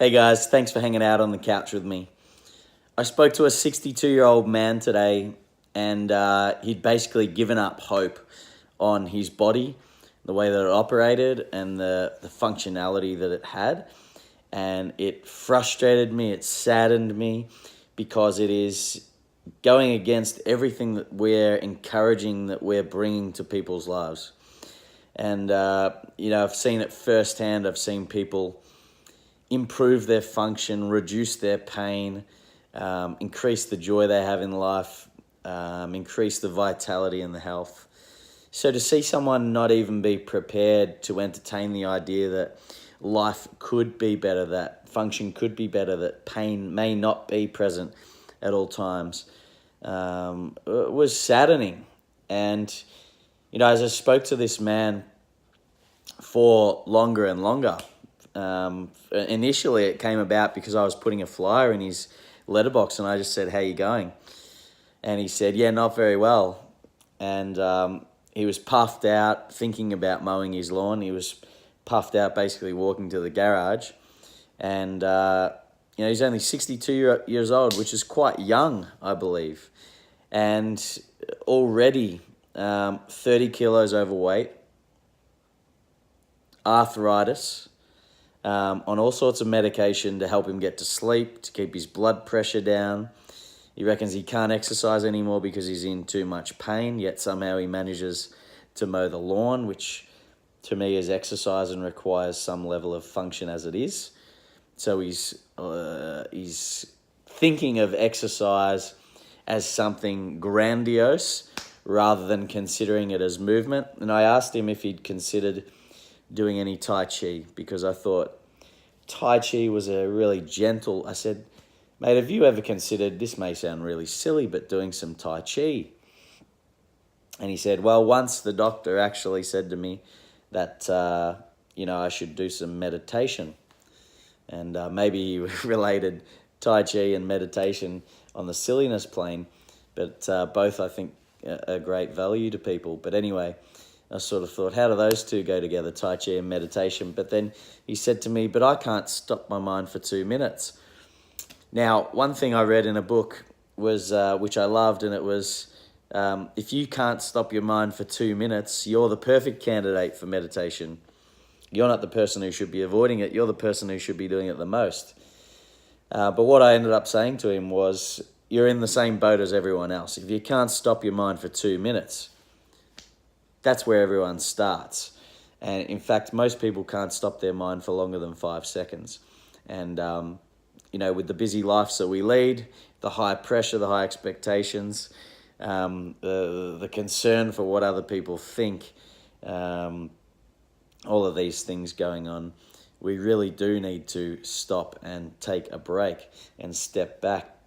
Hey guys, thanks for hanging out on the couch with me. I spoke to a 62-year-old man today, and he'd basically given up hope on his body, the way that it operated, and the functionality that it had. And it frustrated me, it saddened me, because it is going against everything that we're encouraging, that we're bringing to people's lives. And, I've seen it firsthand. I've seen people improve their function, reduce their pain, increase the joy they have in life, increase the vitality and the health. So to see someone not even be prepared to entertain the idea that life could be better, that function could be better, that pain may not be present at all times, was saddening. And, as I spoke to this man for longer and longer, initially it came about because I was putting a flyer in his letterbox, and I just said, "How you going?" And he said, "Yeah, not very well." And he was puffed out thinking about mowing his lawn. He was puffed out basically walking to the garage. And, he's only 62 years old, which is quite young, I believe. And already 30 kilos overweight, arthritis, on all sorts of medication to help him get to sleep, to keep his blood pressure down. He reckons he can't exercise anymore because he's in too much pain, yet somehow he manages to mow the lawn, which to me is exercise and requires some level of function as it is. So he's thinking of exercise as something grandiose rather than considering it as movement. And I asked him if he'd considered doing any Tai Chi, because I thought Tai Chi was a really gentle... I said, "Mate, have you ever considered," this may sound really silly, "but doing some Tai Chi?" And he said, "Well, once the doctor actually said to me that, I should do some meditation." And maybe he related Tai Chi and meditation on the silliness plane, but both, I think, are great value to people. But anyway, I sort of thought, how do those two go together, Tai Chi and meditation? But then he said to me, "But I can't stop my mind for 2 minutes." Now, one thing I read in a book was, which I loved, and it was, if you can't stop your mind for 2 minutes, you're the perfect candidate for meditation. You're not the person who should be avoiding it. You're the person who should be doing it the most. But what I ended up saying to him was, you're in the same boat as everyone else. If you can't stop your mind for 2 minutes, that's where everyone starts. And in fact, most people can't stop their mind for longer than 5 seconds. And, with the busy lives that we lead, the high pressure, the high expectations, the concern for what other people think, all of these things going on, we really do need to stop and take a break and step back.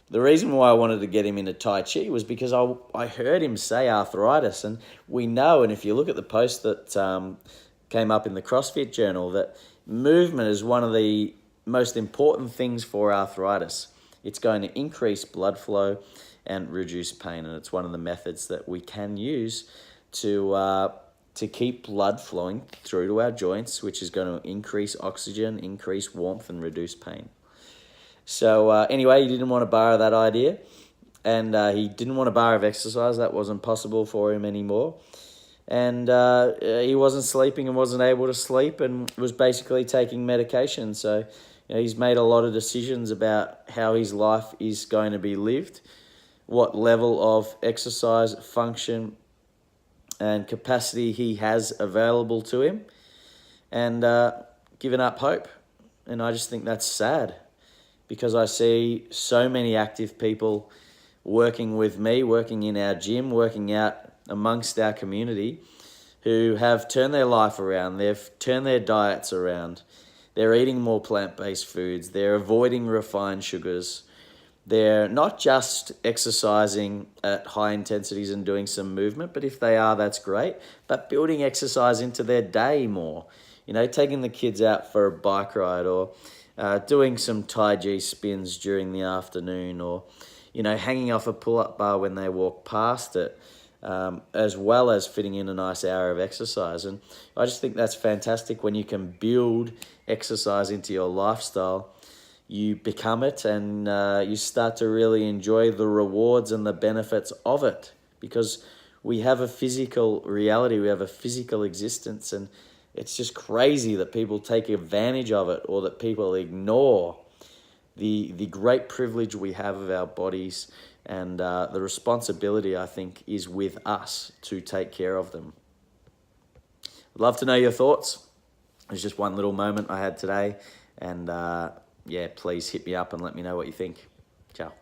The reason why I wanted to get him into Tai Chi was because I heard him say arthritis, and we know, and if you look at the post that came up in the CrossFit Journal, that movement is one of the most important things for arthritis. It's going to increase blood flow and reduce pain, and it's one of the methods that we can use to keep blood flowing through to our joints, which is going to increase oxygen, increase warmth, and reduce pain. So anyway, he didn't want to borrow that idea, and he didn't want a bar of exercise. That wasn't possible for him anymore. And he wasn't sleeping and wasn't able to sleep, and was basically taking medication. So he's made a lot of decisions about how his life is going to be lived, what level of exercise, function, and capacity he has available to him, and given up hope. And I just think that's sad, because I see so many active people working with me, working in our gym, working out amongst our community, who have turned their life around. They've turned their diets around. They're eating more plant-based foods. They're avoiding refined sugars. They're not just exercising at high intensities and doing some movement, but if they are, that's great. But building exercise into their day more. Taking the kids out for a bike ride, or doing some Tai Chi spins during the afternoon, or, hanging off a pull-up bar when they walk past it. as well as fitting in a nice hour of exercise. And I just think that's fantastic when you can build exercise into your lifestyle. You become it, and you start to really enjoy the rewards and the benefits of it, because we have a physical reality, we have a physical existence, and it's just crazy that people take advantage of it, or that people ignore the great privilege we have of our bodies, and the responsibility, I think, is with us to take care of them. I'd love to know your thoughts. It's just one little moment I had today, and yeah, please hit me up and let me know what you think. Ciao.